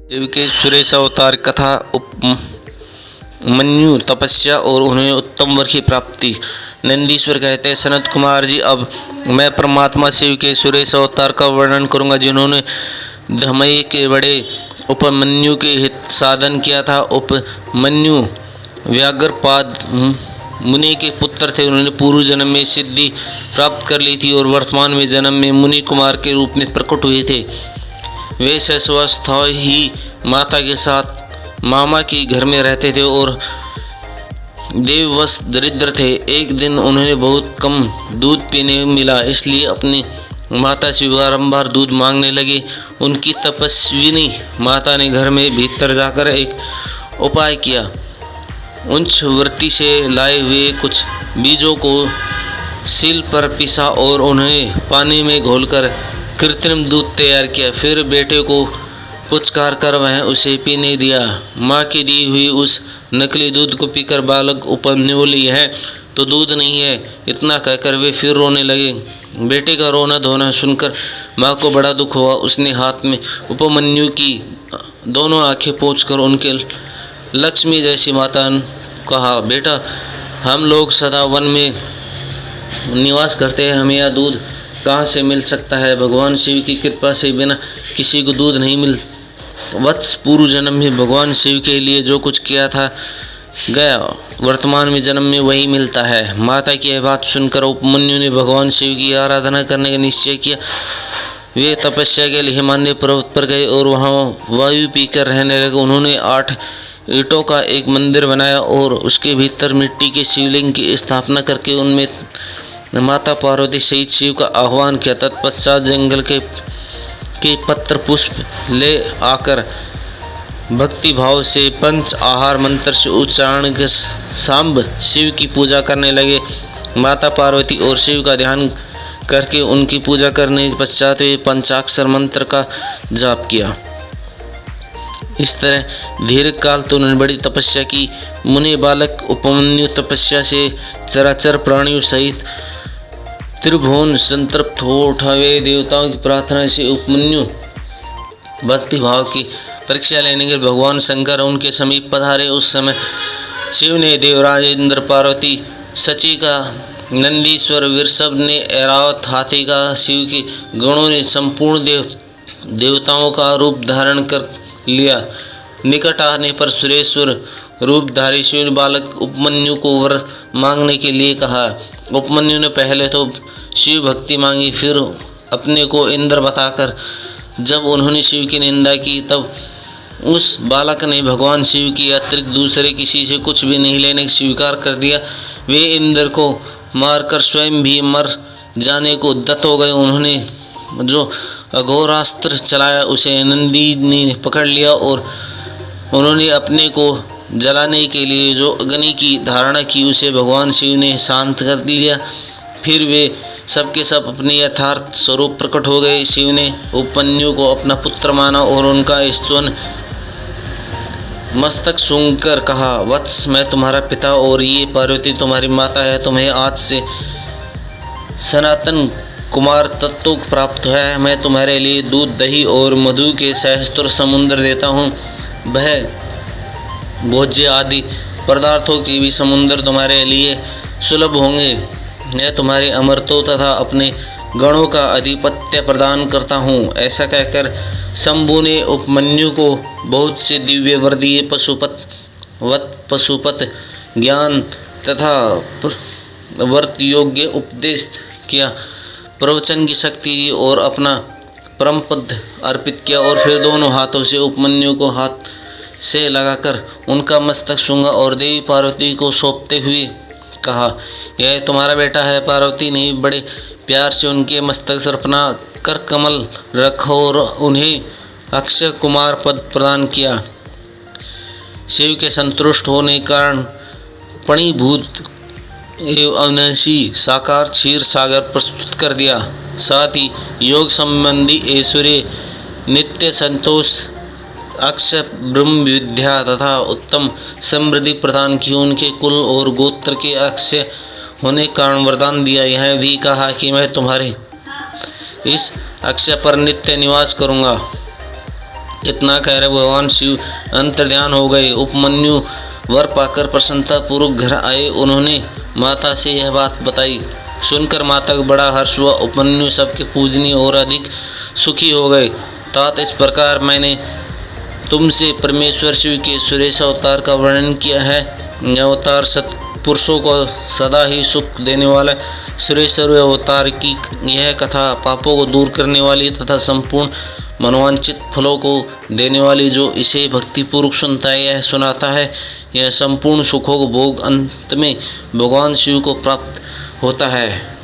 शिव के सुरेश अवतार कथा, उपमन्यु तपस्या और उन्हें उत्तम वर की प्राप्ति। नंदीश्वर कहते हैं, सनत कुमार जी, अब मैं परमात्मा शिव के सुरेश अवतार का वर्णन करूंगा, जिन्होंने धमय के बड़े उपमन्यु के हित साधन किया था। उपमन्यु व्याघ्रपाद मुनि के पुत्र थे। उन्होंने पूर्व जन्म में सिद्धि प्राप्त कर ली थी और वर्तमान में जन्म में मुनि कुमार के रूप में प्रकट हुए थे। वे शैशवावस्था ही माता के साथ मामा के घर में रहते थे और देववश दरिद्र थे। एक दिन उन्हें बहुत कम दूध पीने मिला, इसलिए अपनी माता से बारंबार दूध मांगने लगे। उनकी तपस्विनी माता ने घर में भीतर जाकर एक उपाय किया। उच्च वृत्ति से लाए हुए कुछ बीजों को सील पर पिसा और उन्हें पानी में घोलकर कृत्रिम दूध तैयार किया। फिर बेटे को पुचकार कर वह उसे पीने दिया। माँ की दी हुई उस नकली दूध को पीकर बालक उपमन्यु बोले, यह तो दूध नहीं है। इतना कहकर वे फिर रोने लगे। बेटे का रोना धोना सुनकर माँ को बड़ा दुख हुआ। उसने हाथ में उपमन्यु की दोनों आंखें पोंछकर उनके लक्ष्मी जैसी माता कहा, बेटा, हम लोग सदा वन में निवास करते हैं, हमें यह दूध कहाँ से मिल सकता है? भगवान शिव की कृपा से बिना किसी को दूध नहीं मिल। वत्स, पूर्व जन्म में भगवान शिव के लिए जो कुछ किया था गया, वर्तमान में जन्म में वही मिलता है। माता की यह बात सुनकर उपमन्यु ने भगवान शिव की आराधना करने का निश्चय किया। वे तपस्या के लिए हिमालय पर्वत पर गए और वहाँ वायु पीकर रहने लगे। उन्होंने 8 ईंटों का एक मंदिर बनाया और उसके भीतर मिट्टी के शिवलिंग की स्थापना करके उनमें माता पार्वती सहित शिव का आह्वान किया। तत्पश्चात जंगल के पत्र पुष्प ले आकर भक्ति भाव से पंच आहार मंत्र से उच्चारण के सांब शिव की पूजा करने लगे। माता पार्वती और शिव का ध्यान करके उनकी पूजा करने के पश्चात वे पंचाक्षर मंत्र का जाप किया। इस तरह दीर्घ काल तो उन्होंने बड़ी तपस्या की। मुनि बालक उपमन्यु तपस्या से चराचर प्राणियों सहित त्रिभुवन संतृप्त हो उठा। वे देवताओं की प्रार्थना से उपमन्यु भक्ति भाव की परीक्षा लेने के भगवान शंकर उनके समीप पधारे। उस समय शिव ने देवराज इंद्र, पार्वती, सची का नंदीश्वर, वृषभ ने ऐरावत हाथी का, शिव के गणों ने संपूर्ण देवताओं का रूप धारण कर लिया। निकट आने पर सुरेश्वर रूपधारी शिव ने बालक उपमन्यु को वर मांगने के लिए कहा। उपमन्यु ने पहले तो शिव भक्ति मांगी, फिर अपने को इंद्र बताकर जब उन्होंने शिव की निंदा की, तब उस बालक ने भगवान शिव की अतिरिक्त दूसरे किसी से कुछ भी नहीं लेने स्वीकार कर दिया। वे इंद्र को मारकर स्वयं भी मर जाने को उद्यत हो गए। उन्होंने जो अघोरास्त्र चलाया उसे नंदी ने पकड़ लिया और उन्होंने अपने को जलाने के लिए जो अग्नि की धारणा की उसे भगवान शिव ने शांत कर दिया। फिर वे सबके सब अपने यथार्थ स्वरूप प्रकट हो गए। शिव ने उपमन्यु को अपना पुत्र माना और उनका स्तवन मस्तक सूंघकर कहा, वत्स, मैं तुम्हारा पिता और ये पार्वती तुम्हारी माता है। तुम्हें आज से सनातन कुमार तत्व प्राप्त है। मैं तुम्हारे लिए दूध, दही और मधु के सहस्त्र समुद्र देता हूँ। वह भोज्य आदि पदार्थों की भी समुद्र तुम्हारे लिए सुलभ होंगे। मैं तुम्हारे अमरत्व तथा अपने गणों का आधिपत्य प्रदान करता हूँ। ऐसा कहकर शंभु ने उपमन्यु को बहुत से दिव्य वर दिए। पशुपत ज्ञान तथा व्रत योग्य उपदेश किया, प्रवचन की शक्ति दी और अपना परम पद अर्पित किया। और फिर दोनों हाथों से उपमन्यु को हाथ से लगाकर उनका मस्तक सूंघा और देवी पार्वती को सौंपते हुए कहा, यह तुम्हारा बेटा है। पार्वती ने बड़े प्यार से उनके मस्तक पर अपना कर कमल रखा और उन्हें अक्षय कुमार पद प्रदान किया। शिव के संतुष्ट होने के कारण पणीभूत एवं अविनाशी साकार क्षीर सागर प्रस्तुत कर दिया। साथ ही योग संबंधी ऐश्वर्य, नित्य संतोष, अक्षय ब्रह्म विद्या तथा उत्तम समृद्धि प्रदान की। उनके कुल और गोत्र के अक्षय होने के कारण वरदान दिया। यह भी कहा कि मैं तुम्हारे इस अक्षय पर नित्य निवास करूँगा। इतना कह रहे भगवान शिव अंतर्ध्यान हो गए। उपमन्यु वर पाकर प्रसन्नता पूर्वक घर आए। उन्होंने माता से यह बात बताई। सुनकर माता को बड़ा हर्ष हुआ। उपमन्यु सबके पूजनीय और अधिक सुखी हो गए। तात इस प्रकार मैंने तुमसे परमेश्वर शिव के सुरेश अवतार का वर्णन किया है। यह अवतार सत्पुरुषों को सदा ही सुख देने वाला सुरेश्वर अवतार की यह कथा पापों को दूर करने वाली तथा संपूर्ण मनोवांछित फलों को देने वाली। जो इसे भक्तिपूर्वक सुनता है यह सुनाता है, यह संपूर्ण सुखों को भोग अंत में भगवान शिव को प्राप्त होता है।